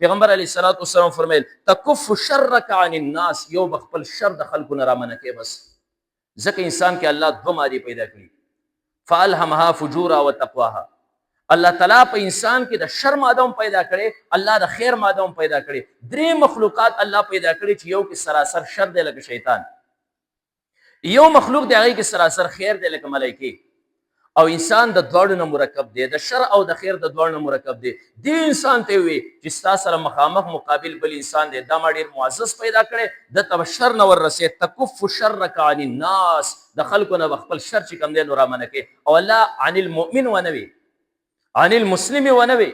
پیغمبر علیه الصلاۃ والسلام فرمایل تکف شرک عن الناس، یو بخپل شر د خلکو نه رامنه کې بس. ځکه انسان کې الله دوه مادې پیدا کړي، فالهمها فجورها وتقواها. الله تعالی په انسان کې د شر ماده هم پیدا کړي، الله د خیر ماده هم پیدا کړي. درې مخلوقات الله پیدا کړي چې یو کې سراسر شر دی لکه شیطان، یو مخلوق دی هغه کې سراسر خیر دی لکه ملایکې، او انسان د دواړو نه مرکب دی، د شر او د خیر د دواړو نه مرکب دی. دې انسان ته وي چې ستا سره مخامخ مقابل بل انسان دی، دا ما ډېر معزز پیدا کړی، د ته به شر نه وررسې. تکف شرک عن الناس، د خلکو نه به خپل شر چې کوم دی نو رامنه کې. او الله عن المؤمن ونه وي، عن المسلم ونه وي،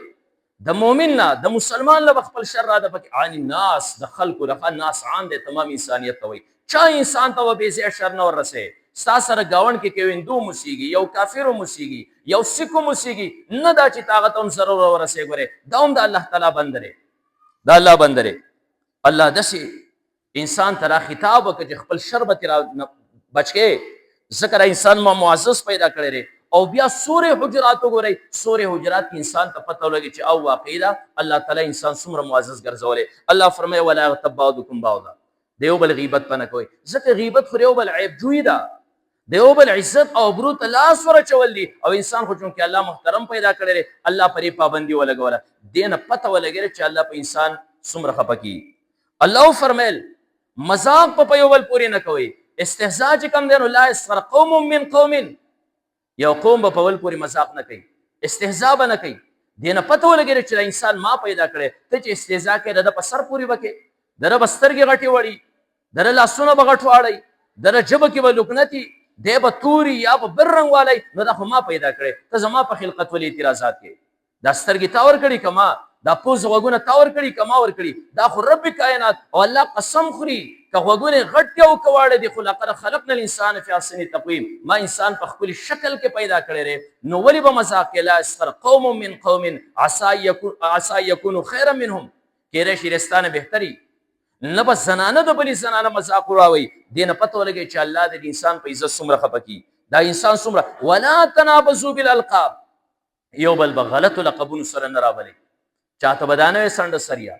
د مؤمن نه د مسلمان نه به خپل شر را ده پکې. عن الناس، د خلکو نه، ناس عام دی، تمام انسانیت ته وایي. چا انسان ته به بې ځایه شر نه وررسې. ستا سره ګاونډ کې یو هندو موسیږي، یو کافر موسیږي، یو سکو موسیږي، نه دا چې تا هغه ته هم ضرر ورسې. ګورې دا هم د الله تعالی بنده دی، د الله بنده دی. الله داسې انسان ته را خطاب وکړه چې خپل شر به ترې بچ کې. ځکه دا انسان ما معزز پیدا کړی دی. او بیا سورې حجرات وګورئ، سورې حجرات کې انسان ته پته ولګي چې او واقعي ده الله تعالی انسان څومره معزز ګرځولی. الله فرمایي ولا یغتب بعضکم بعضا، د یو بل غیبت په نه کوئ. ځکه غیبت خو د یو بل عیب جویي ده، د یو بل عزت او ابرو ته لاس ورچول دي. او انسان خو چونکې الله محترم پیدا کړی دی، الله پرې پابندي ولګوله، دې نه پته ولګېده چې الله په انسان څومره خفه کېږي. الله فرمیل مذاق په یو بل پورې نه کوئ. استهزاء چې کوم دی نو لا یسخر قوم من قوم، یو قوم به په بل پورې مذاق نه کوي، استهزاء به نه کوي. دې نه پته ولګېده چې دا انسان ما پیدا کړی، ته چې استهزاء کوې د ده په سر پورې به کوې، د ده به سترګې غټې وړي، د ده لاسونه به غټ واړئ، د ده ژبه کې به لکنتي، دی به توري یا به بل رنګ والی. نو دا خو ما پیدا کړی، ته زما په خلقت ولې اعتراضات کوې؟ دا سترګې تا ورکړي که ما؟ دا پوز غوږونه تا ورکړي که ما ورکړي؟ دا خو رب کائنات او الله قسم خوري که غوږونه غټ دي او که واړه دي، خو لقد خلقنا الانسان فی احسن تقویم، ما انسان په ښکلي شکل کې پیدا کړی دی. نو ولې به مذاق کوې؟ لا یسخر قوم من قوم عسى یکونوا خیرا منهم، کیدای شي رستانه بهتري. نه به زنانه د بلې زنانه مذاق وراوئ. دې نه پته ولګئ چې الله د انسان په عزت څومره خفه کي. دا انسان څومره. ولا تنابزوا بالالقاب، یو بل به غلطو لقبونو سره نه راولئ. چاته به دا نه وایي سنډه سریا،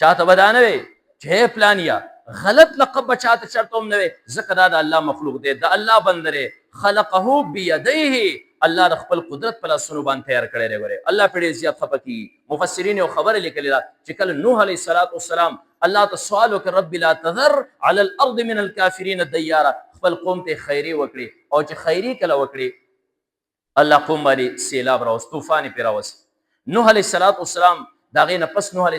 چاته به دا نه وایي چې هی پلانیا. غلط لقب به چاته چرته هم نه وایي، ځکه دا د الله مخلوق دی، د الله بنده دی. خلقه بیدیه، الله د خپل قدرت په لاسونو باندې تیار کړی دی. ګورې الله پرې ډېر زیات خفه کېږي. مفسرین یو خبره لیکلې ده چې کله نوح علیه السلام الله ته سوال وکړ رب لا تذر علی الارض من الکافرین دیارا، خپل قوم ته خیري وکړي. او چې خیري کله وکړي الله قوم باندې سیلاب راوست، طوفان یې پرې راوست. نوح علیه السلام د هغې نه پس نوح علیه